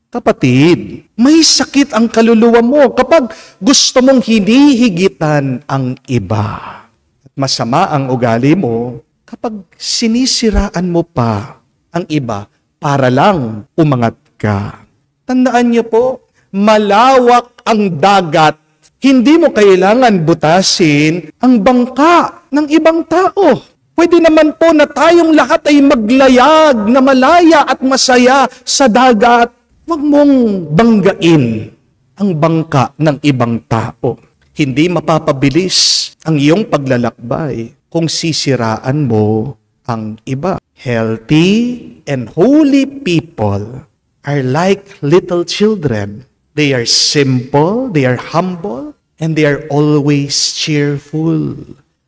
Kapatid, may sakit ang kaluluwa mo kapag gusto mong hinihigitan ang iba. Masama ang ugali mo kapag sinisiraan mo pa ang iba para lang umangat ka. Tandaan niyo po, malawak ang dagat. Hindi mo kailangan butasin ang bangka ng ibang tao. Pwede naman po na tayong lahat ay maglayag na malaya at masaya sa dagat. Huwag mong banggain ang bangka ng ibang tao. Hindi mapapabilis ang iyong paglalakbay kung sisiraan mo ang iba. Healthy and holy people are like little children. They are simple, they are humble, and they are always cheerful.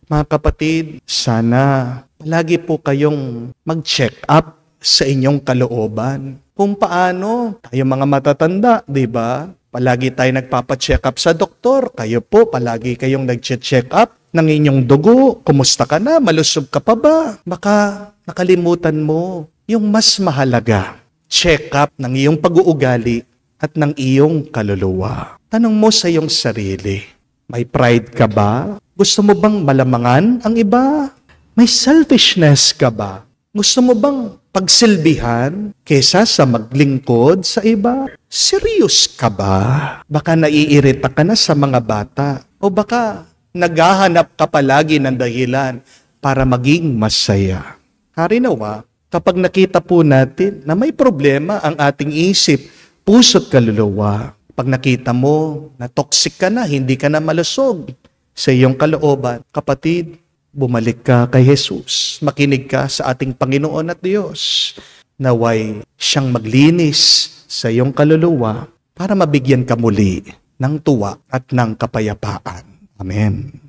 Mga kapatid, sana palagi po kayong mag-check up sa inyong kalooban. Kung paano, tayo mga matatanda, di ba? Palagi tayo nagpapa-check up sa doktor. Kayo po, palagi kayong nag-check up ng inyong dugo. Kumusta ka na? Malusog ka pa ba? Baka nakalimutan mo yung mas mahalaga. Check up ng iyong pag-uugali at ng iyong kaluluwa. Tanong mo sa iyong sarili, may pride ka ba? Gusto mo bang malamangan ang iba? May selfishness ka ba? Gusto mo bang pagsilbihan kesa sa maglingkod sa iba? Serious ka ba? Baka naiirita ka na sa mga bata o baka naghahanap ka palagi ng dahilan para maging masaya. Harinawa, kapag nakita po natin na may problema ang ating isip, puso't kaluluwa, pag nakita mo na toxic ka na, hindi ka na malusog sa iyong kalooban, kapatid, bumalik ka kay Jesus. Makinig ka sa ating Panginoon at Diyos. Naway siyang maglinis sa iyong kaluluwa para mabigyan ka muli ng tuwa at ng kapayapaan. Amen.